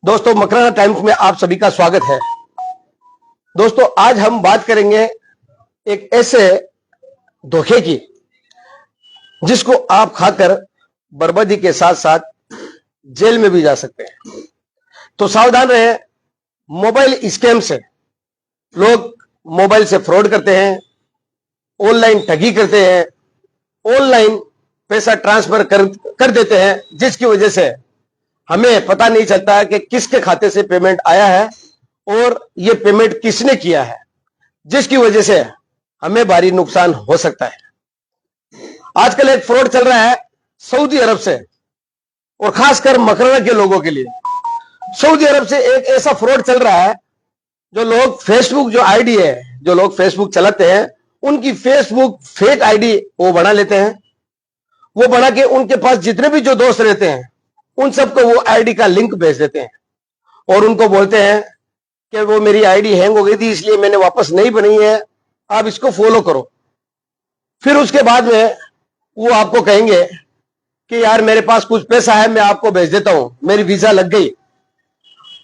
दोस्तों, मकराना टाइम्स में आप सभी का स्वागत है। दोस्तों, आज हम बात करेंगे एक ऐसे धोखे की जिसको आप खाकर बर्बादी के साथ साथ जेल में भी जा सकते हैं। तो सावधान रहे। मोबाइल स्कैम से लोग मोबाइल से फ्रॉड करते हैं, ऑनलाइन ठगी करते हैं, ऑनलाइन पैसा ट्रांसफर कर देते हैं, जिसकी वजह से हमें पता नहीं चलता है कि किसके खाते से पेमेंट आया है और ये पेमेंट किसने किया है, जिसकी वजह से हमें भारी नुकसान हो सकता है। आजकल एक फ्रॉड चल रहा है सऊदी अरब से, और खासकर मकराना के लोगों के लिए। सऊदी अरब से एक ऐसा फ्रॉड चल रहा है, जो लोग फेसबुक जो आईडी है, जो लोग फेसबुक चलाते हैं, उनकी फेसबुक फेक आईडी वो बना लेते हैं। वो बना के उनके पास जितने भी जो दोस्त रहते हैं उन सबको वो आईडी का लिंक भेज देते हैं और उनको बोलते हैं कि वो मेरी आईडी हैंग हो गई थी इसलिए मैंने वापस नहीं बनाई है, आप इसको फॉलो करो। फिर उसके बाद में वो आपको कहेंगे कि यार मेरे पास कुछ पैसा है, मैं आपको भेज देता हूं, मेरी वीजा लग गई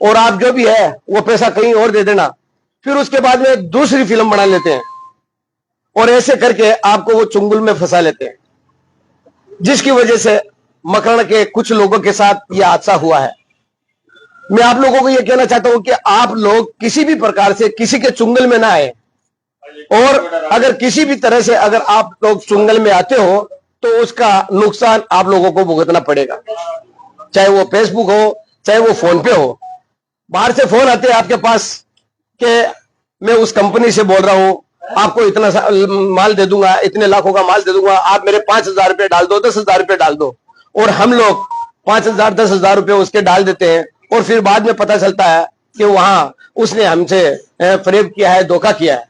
और आप जो भी है वो पैसा कहीं और दे देना। फिर उसके बाद में दूसरी फिल्म बना लेते हैं और ऐसे करके आपको वो चुंगल में फंसा लेते हैं, जिसकी वजह से मकराना के कुछ लोगों के साथ यह हादसा हुआ है। मैं आप लोगों को यह कहना चाहता हूं कि आप लोग किसी भी प्रकार से किसी के चुंगल में ना आए, और अगर किसी भी तरह से अगर आप लोग चुंगल में आते हो तो उसका नुकसान आप लोगों को भुगतना पड़ेगा, चाहे वो फेसबुक हो, चाहे वो फोन पे हो। बाहर से फोन आते हैं आपके पास कि मैं उस कंपनी से बोल रहा हूं, आपको इतना माल दे दूंगा, इतने लाखों का माल दे दूंगा, आप मेरे 5,000 रुपए डाल दो, 10,000 रुपए डाल दो। और हम लोग 5,000 10,000 रुपए उसके डाल देते हैं और फिर बाद में पता चलता है कि वहां उसने हमसे फरेब किया है, धोखा किया है।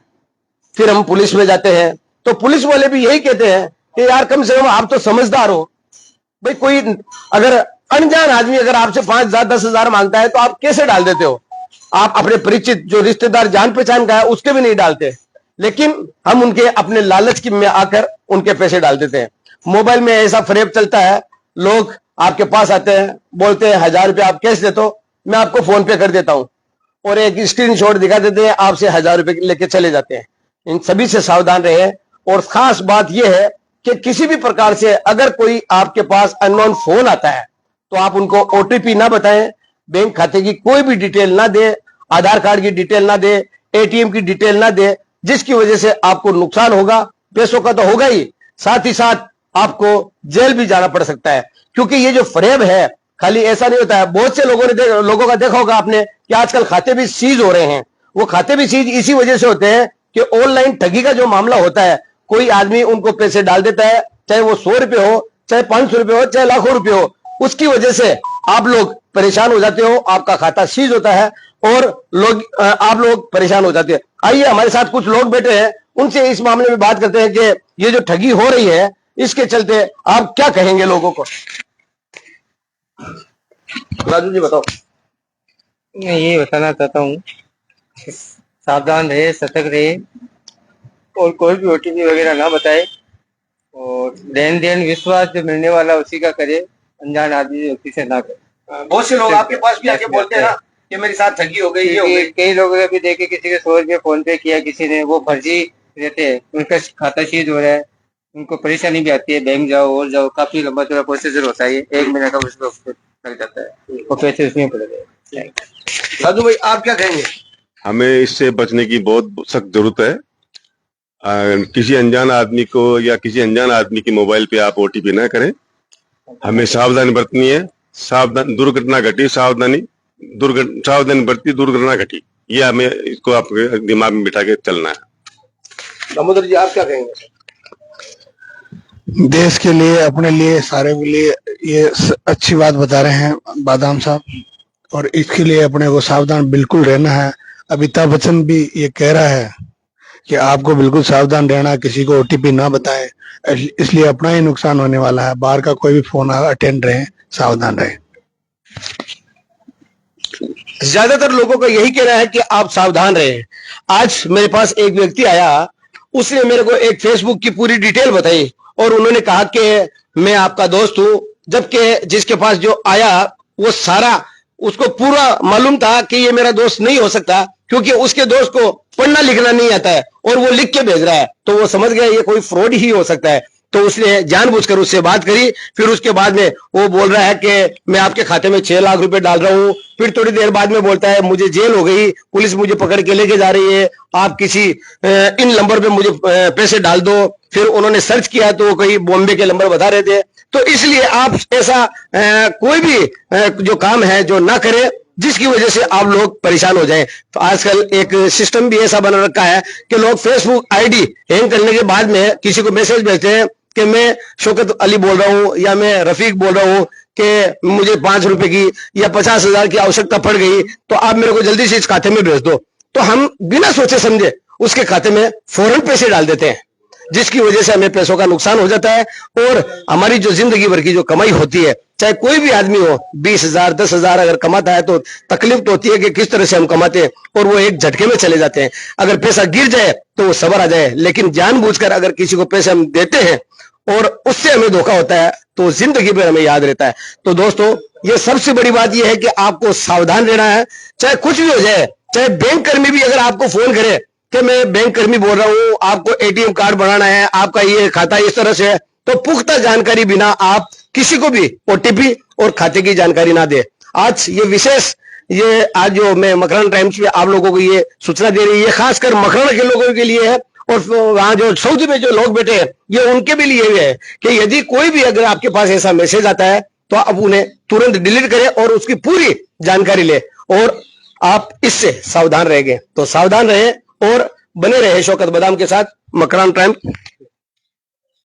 फिर हम पुलिस में जाते हैं तो पुलिस वाले भी यही कहते हैं कि यार कम से कम आप तो समझदार हो भाई, कोई अगर अनजान आदमी अगर आपसे 5,000 10,000 मांगता है तो आप कैसे डाल देते हो? आप अपने परिचित जो रिश्तेदार जान पहचान का है उसके भी नहीं डालते, लेकिन हम उनके अपने लालच की में आकर उनके पैसे डाल देते हैं। मोबाइल में ऐसा फरेब चलता है, लोग आपके पास आते हैं, बोलते हैं 1,000 रुपये आप कैश दे दो, मैं आपको फोन पे कर देता हूं, और एक स्क्रीनशॉट दिखा देते हैं, आपसे 1,000 रुपये लेके चले जाते हैं। इन सभी से सावधान रहे। और खास बात यह है कि किसी भी प्रकार से अगर कोई आपके पास अननोन फोन आता है तो आप उनको ओटीपी ना बताएं, बैंक खाते की कोई भी डिटेल ना दे, आधार कार्ड की डिटेल ना दे, एटीएम की डिटेल ना दे, जिसकी वजह से आपको नुकसान होगा। पैसों का तो होगा ही, साथ ही साथ आपको जेल भी जाना पड़ सकता है। क्योंकि ये जो फरेब है खाली ऐसा नहीं होता है, बहुत से लोगों का देखा होगा आपने कि आजकल खाते भी सीज हो रहे हैं। वो खाते भी सीज इसी वजह से होते हैं कि ऑनलाइन ठगी का जो मामला होता है, कोई आदमी उनको पैसे डाल देता है, चाहे वो 100 रुपए हो, चाहे 500 रुपए हो, चाहे लाखों रुपए हो, उसकी वजह से आप लोग परेशान हो जाते हो, आपका खाता सीज होता है और आप लोग परेशान हो जाते हैं। आइए हमारे साथ कुछ लोग बैठे हैं, उनसे इस मामले में बात करते हैं कि ये जो ठगी हो रही है इसके चलते आप क्या कहेंगे लोगों को। राजू जी बताओ। मैं ये बताना चाहता हूँ, सावधान रहे, सतर्क रहे और कोई भी ओटीपी वगैरह ना बताए, और लेन देन विश्वास जो मिलने वाला उसी का करे, अनजान आदमी उसी से ना करे। बहुत से लोग आपके पास भी आके बोलते हैं ना कि मेरे साथ ठगी हो गई, ये हो गई। कई लोगों ने भी देखे किसी के 100 रुपये फोन पे किया किसी ने, वो फर्जी रहते हैं, उनका खाता सीज हो रहा है, उनको परेशानी भी आती है, बैंक जाओ और जाओ, काफी लंबा चौड़ा प्रोसीजर होता है, 1 महीने का उसको लग जाता है, वो पैसे उसमें पड़ गए। राजू भाई आप क्या कहेंगे? हमें इससे बचने की बहुत सख्त जरूरत है। किसी अनजान आदमी को या किसी अनजान आदमी की मोबाइल पे आप ओटीपी ना करें। हमें सावधानी बरतनी है। सावधान दुर्घटना घटी, सावधानी बरती, दुर्घटना घटी, ये हमें इसको आपके दिमाग में बिठा के चलना है। दामोदर जी आप क्या कहेंगे? देश के लिए, अपने लिए, सारे के लिए ये अच्छी बात बता रहे हैं बादाम साहब, और इसके लिए अपने को सावधान बिल्कुल रहना है। अमिताभ बच्चन भी ये कह रहा है कि आपको बिल्कुल सावधान रहना, किसी को ओटीपी ना बताएं, इसलिए अपना ही नुकसान होने वाला है। बाहर का कोई भी फोन अटेंड रहे, सावधान रहे। ज्यादातर लोगों का यही कहना है कि आप सावधान रहे। आज मेरे पास एक व्यक्ति आया, उसने मेरे को एक फेसबुक की पूरी डिटेल बताई और उन्होंने कहा कि मैं आपका दोस्त हूं, जबकि जिसके पास जो आया वो सारा उसको पूरा मालूम था कि ये मेरा दोस्त नहीं हो सकता, क्योंकि उसके दोस्त को पढ़ना लिखना नहीं आता है और वो लिख के भेज रहा है, तो वो समझ गया ये कोई फ्रॉड ही हो सकता है। तो उसने जानबूझकर उससे बात करी। फिर उसके बाद में वो बोल रहा है कि मैं आपके खाते में 6 लाख रुपए डाल रहा हूं। फिर थोड़ी देर बाद में बोलता है मुझे जेल हो गई, पुलिस मुझे पकड़ के लेके जा रही है, आप किसी इन नंबर पे मुझे पैसे डाल दो। फिर उन्होंने सर्च किया तो कई बॉम्बे के नंबर बता रहे थे। तो इसलिए आप ऐसा कोई भी जो काम है जो ना करें जिसकी वजह से आप लोग परेशान हो जाएं। तो आजकल एक सिस्टम भी ऐसा बना रखा है कि लोग फेसबुक आईडी हैंग करने के बाद में किसी को मैसेज भेजते हैं कि मैं शौकत अली बोल रहा हूं या मैं रफीक बोल रहा हूं कि मुझे 5 रुपए की या 50,000 की आवश्यकता पड़ गई, तो आप मेरे को जल्दी से इस खाते में भेज दो। तो हम बिना सोचे समझे उसके खाते में फौरन पैसे डाल देते हैं, जिसकी वजह से हमें पैसों का नुकसान हो जाता है और हमारी जो जिंदगी भर की जो कमाई होती है, चाहे कोई भी आदमी हो, 20,000 10,000 अगर कमाता है तो तकलीफ तो होती है कि किस तरह से हम कमाते हैं और वो एक झटके में चले जाते हैं। अगर पैसा गिर जाए तो वो सबर आ जाए, लेकिन जानबूझकर अगर किसी को पैसे हम देते हैं और उससे हमें धोखा होता है तो जिंदगी भर हमें याद रहता है। तो दोस्तों, ये सबसे बड़ी बात यह है कि आपको सावधान रहना है, चाहे कुछ भी हो जाए। चाहे बैंक कर्मी भी अगर आपको फोन करे कि मैं बैंक कर्मी बोल रहा हूं, आपको एटीएम कार्ड बनाना है, आपका ये खाता इस तरह से है, तो पुख्ता जानकारी बिना आप किसी को भी ओटीपी और खाते की जानकारी ना दे। आज ये विशेष आज जो मैं मकराना टाइम्स में आप लोगों को ये सूचना दे रही है, खासकर मकराना के लोगों के लिए है और वहां जो सऊदी में जो लोग बैठे हैं ये उनके भी लिए है कि यदि कोई भी अगर आपके पास ऐसा मैसेज आता है तो आप उन्हें तुरंत डिलीट करें और उसकी पूरी जानकारी ले और आप इससे सावधान रहेंगे। तो सावधान रहे और बने रहे शौकत बादाम के साथ, मकराना टाइम्स।